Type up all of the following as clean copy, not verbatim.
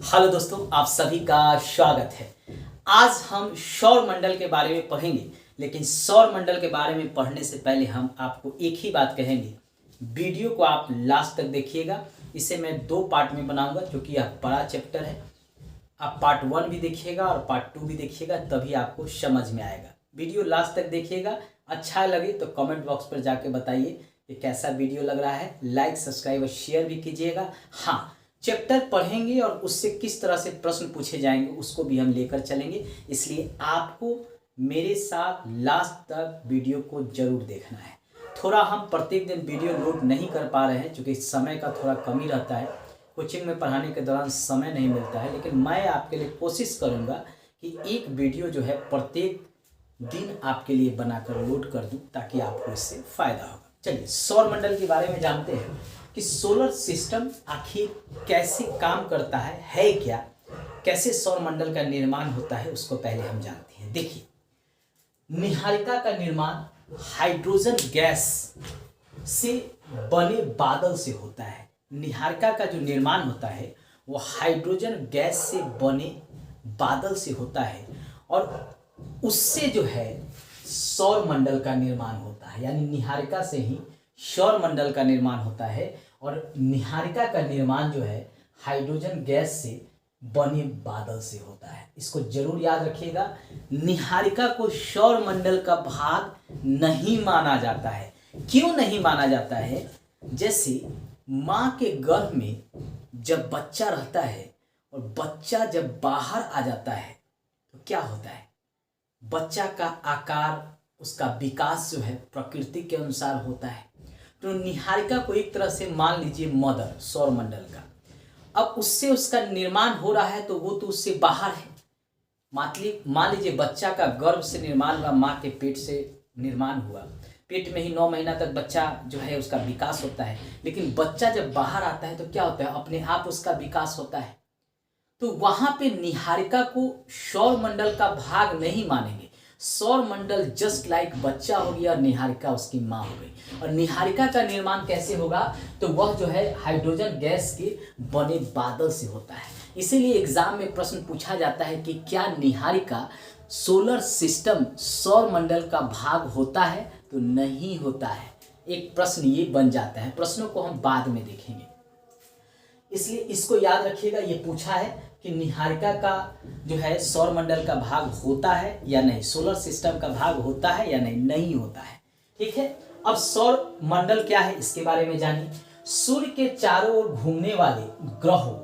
Hello दोस्तों, आप सभी का स्वागत है। आज हम सौर मंडल के बारे में पढ़ेंगे, लेकिन सौर मंडल के बारे में पढ़ने से पहले हम आपको एक ही बात कहेंगे। वीडियो को आप लास्ट तक देखिएगा। इसे मैं 2 पार्ट में बनाऊंगा क्योंकि यह बड़ा चैप्टर है। आप पार्ट 1 भी देखिएगा और पार्ट 2 भी देखिएगा, तभी आपको समझ में आएगा। वीडियो लास्ट तक देखिएगा। अच्छा लगे तो कमेंट बॉक्स पर जाके बताइए कि कैसा वीडियो लग रहा है। लाइक, सब्सक्राइब और शेयर भी कीजिएगा। हाँ, चैप्टर पढ़ेंगे और उससे किस तरह से प्रश्न पूछे जाएंगे उसको भी हम लेकर चलेंगे, इसलिए आपको मेरे साथ लास्ट तक वीडियो को जरूर देखना है। थोड़ा हम प्रत्येक दिन वीडियो लोड नहीं कर पा रहे हैं क्योंकि समय का थोड़ा कमी रहता है। कोचिंग में पढ़ाने के दौरान समय नहीं मिलता है, लेकिन मैं आपके लिए कोशिश करूँगा कि एक वीडियो जो है प्रत्येक दिन आपके लिए बनाकर लोड कर दूँ ताकि आपको इससे फ़ायदा होगा। चलिए सौर मंडल के बारे में जानते हैं कि सोलर सिस्टम आखिर कैसे काम करता है क्या, कैसे सौर मंडल का निर्माण होता है, उसको पहले हम जानते हैं। देखिए, नीहारिका का निर्माण हाइड्रोजन गैस से बने बादल से होता है। नीहारिका का जो निर्माण होता है वो हाइड्रोजन गैस से बने बादल से होता है और उससे जो है सौर मंडल का निर्माण होता है। यानी नीहारिका से ही सौर मंडल का निर्माण होता है और नीहारिका का निर्माण जो है हाइड्रोजन गैस से बने बादल से होता है। इसको जरूर याद रखिएगा। नीहारिका को सौर मंडल का भाग नहीं माना जाता है। क्यों नहीं माना जाता है? जैसे माँ के गर्भ में जब बच्चा रहता है और बच्चा जब बाहर आ जाता है तो क्या होता है? बच्चा का आकार, उसका विकास जो है प्रकृति के अनुसार होता है। तो नीहारिका को एक तरह से मान लीजिए मदर सौर मंडल का। अब उससे उसका निर्माण हो रहा है तो वो तो उससे बाहर है। मान लीजिए बच्चा का गर्भ से निर्माण हुआ, माँ के पेट से निर्माण हुआ। पेट में ही 9 महीना तक बच्चा जो है उसका विकास होता है, लेकिन बच्चा जब बाहर आता है तो क्या होता है? अपने आप उसका विकास होता है। तो वहां पे नीहारिका को सौर मंडल का भाग नहीं मानेंगे। सौर मंडल जस्ट लाइक बच्चा हो गया और नीहारिका उसकी माँ हो गई। और नीहारिका का निर्माण कैसे होगा? तो वह जो है हाइड्रोजन गैस के बने बादल से होता है। इसीलिए एग्जाम में प्रश्न पूछा जाता है कि क्या नीहारिका सोलर सिस्टम सौर मंडल का भाग होता है? तो नहीं होता है। एक प्रश्न ये बन जाता है। प्रश्नों को हम बाद में देखेंगे, इसलिए इसको याद रखिएगा। ये पूछा है कि नीहारिका का जो है सौर मंडल का भाग होता है या नहीं, सोलर सिस्टम का भाग होता है या नहीं, नहीं होता है। ठीक है, अब सौर मंडल क्या है इसके बारे में जानिए। सूर्य के चारों ओर घूमने वाले ग्रहों,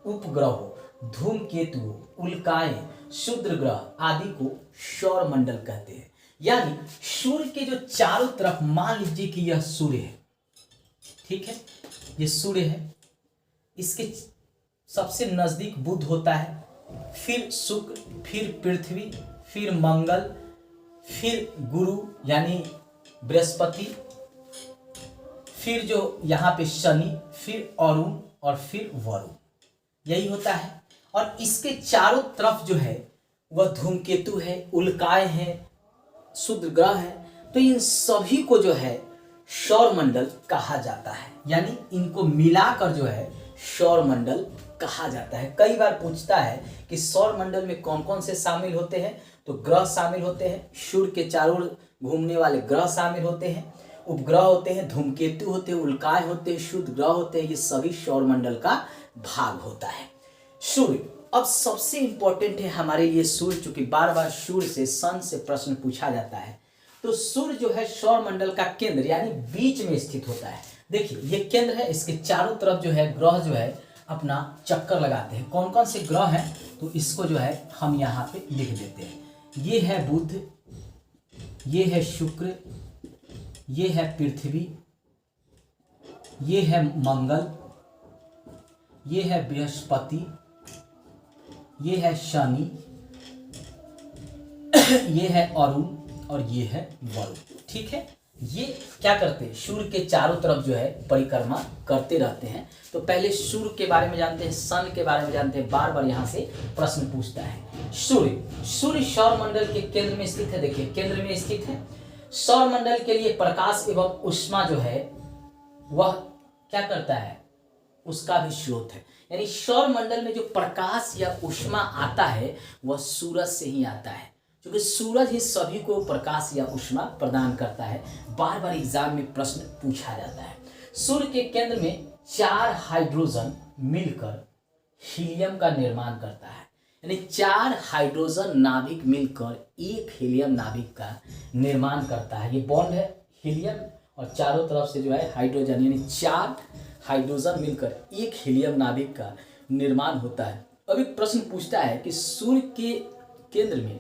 उपग्रहों, धूमकेतुओं, उल्काएं, क्षुद्र ग्रह आदि को सौर मंडल कहते हैं। यानी सूर्य के जो चारों तरफ, मान लीजिए कि यह सूर्य है, ठीक है, ये सूर्य है, इसके सबसे नजदीक बुध होता है, फिर शुक्र, फिर पृथ्वी, फिर मंगल, फिर गुरु यानी बृहस्पति, फिर जो यहाँ पे शनि, फिर अरुण और फिर वरुण, यही होता है। और इसके चारों तरफ जो है वह धूमकेतु है, उल्काएं हैं, क्षुद्र ग्रह है। तो इन सभी को जो है सौर मंडल कहा जाता है। यानी इनको मिलाकर जो है सौर मंडल कहा जाता है। कई बार पूछता है कि सौर मंडल में कौन कौन से शामिल होते हैं? तो ग्रह शामिल होते हैं, सूर्य के चारों ओर घूमने वाले ग्रह शामिल होते हैं, उपग्रह होते हैं, धूमकेतु होते हैं, उल्काएं होते हैं, क्षुद्र ग्रह होते हैं। ये सभी सौर मंडल का भाग होता है। सूर्य अब सबसे इंपॉर्टेंट है हमारे लिए सूर्य, चूंकि बार बार सूर्य से, सन से प्रश्न पूछा जाता है। तो सूर्य जो है सौर मंडल का केंद्र यानी बीच में स्थित होता है। देखिए ये केंद्र है, इसके चारों तरफ जो है ग्रह जो है अपना चक्कर लगाते हैं। कौन कौन से ग्रह हैं तो इसको जो है हम यहाँ पे लिख देते हैं। ये है बुध, ये है शुक्र, ये है पृथ्वी, ये है मंगल, ये है बृहस्पति, ये है शनि, ये है अरुण और ये है वरुण। ठीक है, ये क्या करते हैं? सूर्य के चारों तरफ जो है परिक्रमा करते रहते हैं। तो पहले सूर्य के बारे में जानते हैं, सन के बारे में जानते हैं। बार बार यहाँ से प्रश्न पूछता है। सूर्य सौर मंडल के केंद्र में स्थित है। देखिए केंद्र में स्थित है। सौर मंडल के लिए प्रकाश एवं ऊष्मा जो है वह क्या करता है? उसका भी स्रोत है। यानी सौर मंडल में जो प्रकाश या ऊष्मा आता है वह सूरज से ही आता है, क्योंकि सूरज ही सभी को प्रकाश या ऊष्मा प्रदान करता है। बार बार एग्जाम में प्रश्न पूछा जाता है। सूर्य के केंद्र में 4 हाइड्रोजन मिलकर हीलियम का निर्माण करता है, यानी 4 हाइड्रोजन नाभिक मिलकर एक हीलियम नाभिक का निर्माण करता है। ये बॉन्ड है हीलियम और चारों तरफ से जो है हाइड्रोजन, यानी 4 हाइड्रोजन मिलकर एक हीलियम नाभिक का निर्माण होता है। अब एक प्रश्न पूछता है कि सूर्य के केंद्र में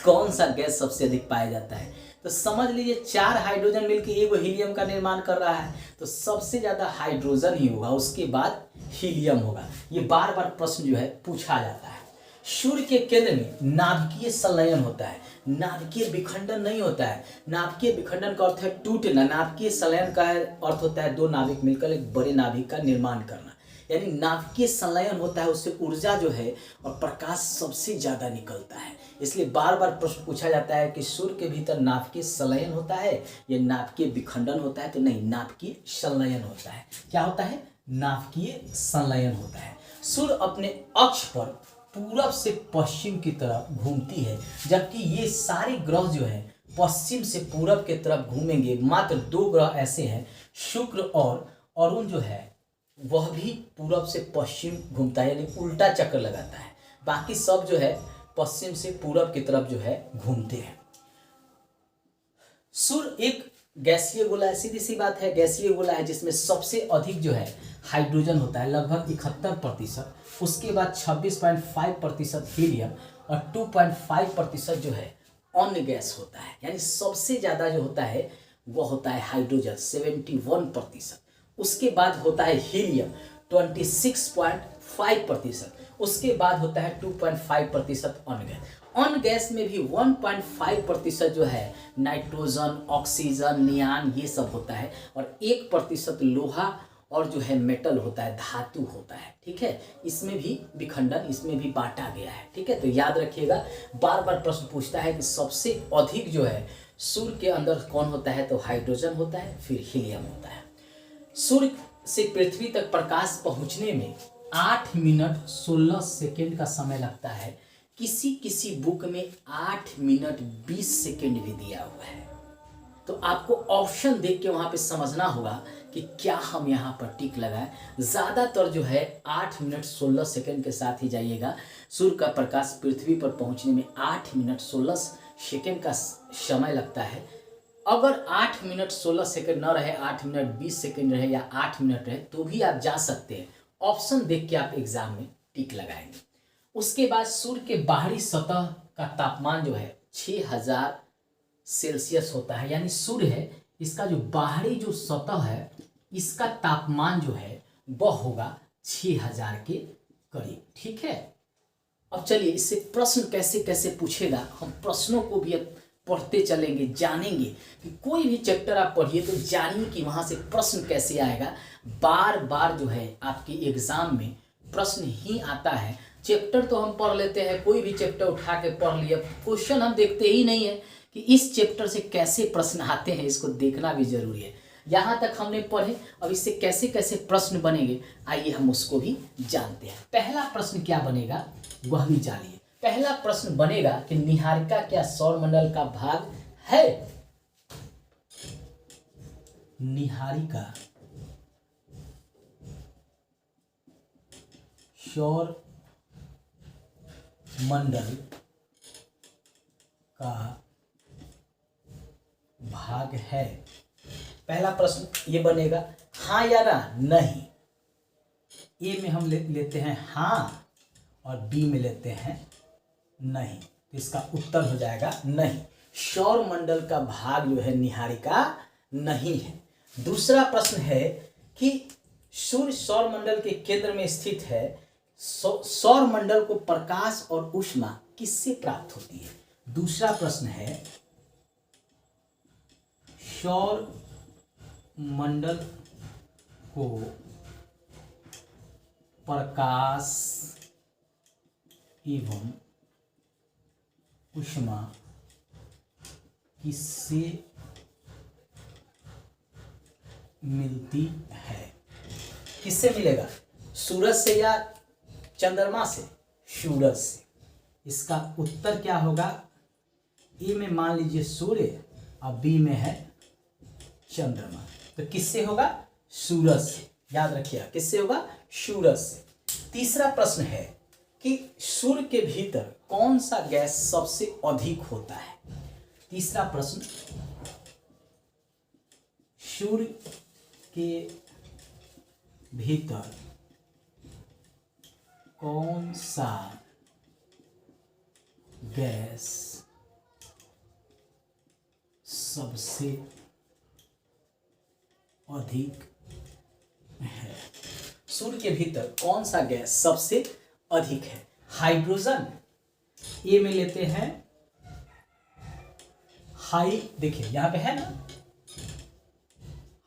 कौन सा गैस सबसे अधिक पाया जाता है। तो समझ लीजिए 4 हाइड्रोजन मिलकर एक हीलियम का निर्माण कर रहा है, तो सबसे ज्यादा हाइड्रोजन ही होगा, उसके बाद हीलियम होगा। ये बार बार प्रश्न जो है पूछा जाता है। सूर्य के केंद्र में नाभिकीय संलयन होता है, नाभिकीय विखंडन नहीं होता है। नाभिकीय विखंडन का अर्थ है टूटना, नाभिकीय संलयन का अर्थ होता है 2 नाभिक मिलकर एक बड़े नाभिक का निर्माण करना, यानी नाभिकीय संलयन होता है, उससे ऊर्जा जो है और प्रकाश सबसे ज्यादा निकलता है। इसलिए बार बार प्रश्न पूछा जाता है कि सूर्य के भीतर नाभिकीय संलयन होता है या नाभिकीय विखंडन होता है, तो नहीं, नाभिकीय संलयन होता है। क्या होता है? नाभिकीय संलयन होता है। सूर्य अपने अक्ष पर पूरब से पश्चिम की तरफ घूमती है, जबकि ये सारे ग्रह जो है पश्चिम से पूरब की तरफ घूमेंगे। मात्र 2 ग्रह ऐसे हैं, शुक्र और अरुण जो है वह भी पूरब से पश्चिम घूमता है, यानी उल्टा चक्कर लगाता है। बाकी सब जो है पश्चिम से पूरब की तरफ जो है घूमते हैं। सूर्य एक गैसीय गोला है, सीधी सी बात है, गैसीय गोला है जिसमें सबसे अधिक जो है हाइड्रोजन होता है, लगभग 71%। उसके बाद 26.5% हीलियम और 2.5% जो है अन्य गैस होता है, यानी सबसे ज्यादा जो होता है वह होता है हाइड्रोजन 71%। उसके बाद होता है हीलियम 26.5%। उसके बाद होता है 2.5% अन्य गैस। अन्य गैस में भी 1.5% जो है नाइट्रोजन, ऑक्सीजन, नियान ये सब होता है, और 1% लोहा और जो है मेटल होता है, धातु होता है। ठीक है, इसमें भी विखंडन, इसमें भी बांटा गया है। ठीक है, तो याद रखिएगा, बार बार प्रश्न पूछता है कि सबसे अधिक जो है सूर्य के अंदर कौन होता है, तो हाइड्रोजन होता है, फिर हीलियम होता है। सूर्य से पृथ्वी तक प्रकाश पहुंचने में 8 मिनट 16 सेकेंड का समय लगता है। किसी किसी बुक में 8 मिनट 20 सेकेंड भी दिया हुआ है। तो आपको ऑप्शन देख के वहां पे समझना होगा कि क्या हम यहाँ पर टिक लगाएं। ज़्यादातर जो है 8 मिनट 16 सेकेंड के साथ ही जाइएगा। सूर्य का प्रकाश पृथ्वी पर पहुंचने में 8 मिनट 16 सेकेंड का समय लगता है। अगर 8 मिनट 16 सेकेंड न रहे, 8 मिनट 20 सेकेंड रहे या 8 मिनट रहे, तो भी आप जा सकते हैं। ऑप्शन देख के आप एग्जाम में टिक लगाएंगे। उसके बाद सूर्य के बाहरी सतह का तापमान जो है 6000 सेल्सियस होता है, यानी सूर्य है इसका जो बाहरी जो सतह है इसका तापमान जो है वह होगा 6000 के करीब। ठीक है, अब चलिए इससे प्रश्न कैसे कैसे पूछेगा, हम प्रश्नों को भी अब पढ़ते चलेंगे, जानेंगे कि कोई भी चैप्टर आप पढ़िए तो जानिए कि वहाँ से प्रश्न कैसे आएगा। बार बार जो है आपके एग्जाम में प्रश्न ही आता है। चैप्टर तो हम पढ़ लेते हैं, कोई भी चैप्टर उठा के पढ़ लिया, क्वेश्चन हम देखते ही नहीं है कि इस चैप्टर से कैसे प्रश्न आते हैं, इसको देखना भी जरूरी है। यहाँ तक हमने पढ़े, अब इससे कैसे कैसे प्रश्न बनेंगे आइए हम उसको भी जानते हैं। पहला प्रश्न क्या बनेगा वह भी जानिए। पहला प्रश्न बनेगा कि निहारिका क्या सौरमंडल का भाग है? निहारिका सौर मंडल का भाग है। पहला प्रश्न ये बनेगा, हाँ या ना? नहीं। ए में हम लेते हैं हाँ और बी में लेते हैं नहीं, तो इसका उत्तर हो जाएगा नहीं। सौर मंडल का भाग जो है निहारिका नहीं है। दूसरा प्रश्न है कि सूर्य सौर मंडल के केंद्र में स्थित है, सौर मंडल को प्रकाश और ऊष्मा किससे प्राप्त होती है? दूसरा प्रश्न है सौर मंडल को प्रकाश एवं ऊष्मा किससे मिलती है? किससे मिलेगा? सूरज से या चंद्रमा से? सूरज से। इसका उत्तर क्या होगा? ए में मान लीजिए सूर्य और बी में है चंद्रमा। तो किससे होगा? सूरज से। याद रखिएगा, किससे होगा? सूरज से। तीसरा प्रश्न है कि सूर्य के भीतर कौन सा गैस सबसे अधिक होता है? तीसरा प्रश्न, सूर्य के भीतर कौन सा गैस सबसे अधिक है? सूर्य के भीतर कौन सा गैस सबसे अधिक है? हाइड्रोजन, ए में लेते हैं देखिए यहां पे है ना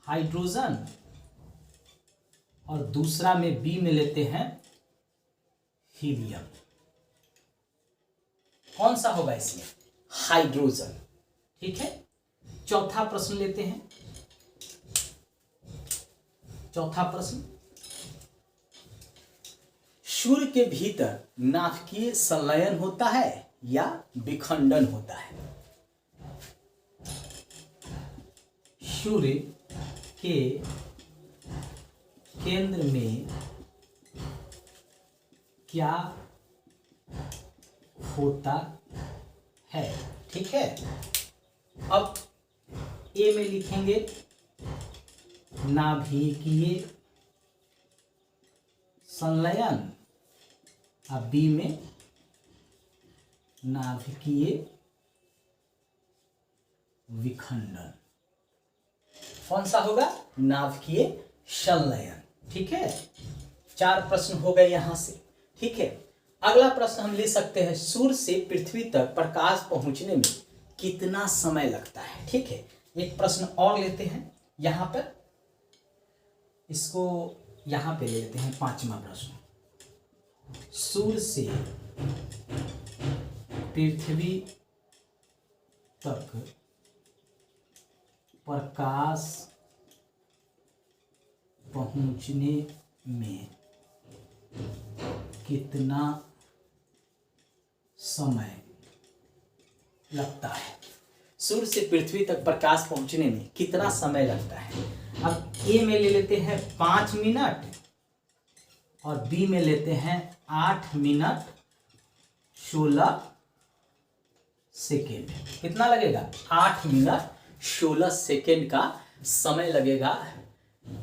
हाइड्रोजन, और दूसरा में बी में लेते हैं हीलियम। कौन सा होगा इसमें? हाइड्रोजन। ठीक है। चौथा प्रश्न लेते हैं। चौथा प्रश्न, सूर्य के भीतर नाभिकीय संलयन होता है या विखंडन होता है? सूर्य के केंद्र में क्या होता है? ठीक है। अब ए में लिखेंगे नाभिकीय संलयन और बी में नाभिकीय विखंडन। कौन सा होगा? नाभिकीय संलयन। ठीक है। 4 प्रश्न हो गए यहां से। ठीक है। अगला प्रश्न हम ले सकते हैं, सूर्य से पृथ्वी तक प्रकाश पहुंचने में कितना समय लगता है? ठीक है। एक प्रश्न और लेते हैं यहां पर, इसको यहां पे ले लेते हैं। 5वां प्रश्न, सूर्य से पृथ्वी तक प्रकाश पहुंचने में कितना समय लगता है? सूर्य से पृथ्वी तक प्रकाश पहुंचने में कितना समय लगता है? अब ए में ले लेते हैं 5 मिनट और बी में लेते हैं 8 मिनट 16 सेकेंड। कितना लगेगा? 8 मिनट 16 सेकेंड का समय लगेगा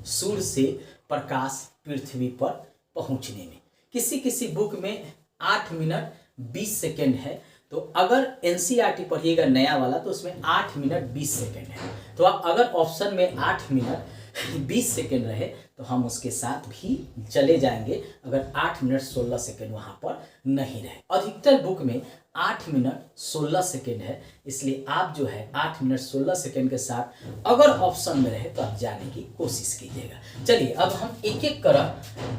सूर्य से प्रकाश पृथ्वी पर पहुंचने में। किसी किसी बुक में 8 मिनट 20 सेकेंड है, तो अगर एनसीईआरटी पढ़िएगा नया वाला तो उसमें 8 मिनट 20 सेकेंड है। तो अगर ऑप्शन में 8 मिनट 20 सेकेंड रहे तो हम उसके साथ भी चले जाएंगे, अगर 8 मिनट 16 सेकेंड वहाँ पर नहीं रहे। अधिकतर बुक में 8 मिनट 16 सेकेंड है, इसलिए आप जो है 8 मिनट 16 सेकेंड के साथ अगर ऑप्शन में रहे तो आप जाने की कोशिश कीजिएगा। चलिए अब हम एक एक कर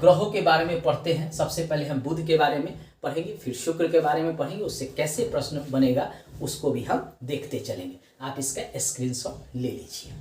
ग्रहों के बारे में पढ़ते हैं। सबसे पहले हम बुध के बारे में पढ़ेंगे, फिर शुक्र के बारे में पढ़ेंगे, उससे कैसे प्रश्न बनेगा उसको भी हम देखते चलेंगे। आप इसका स्क्रीनशॉट ले लीजिए।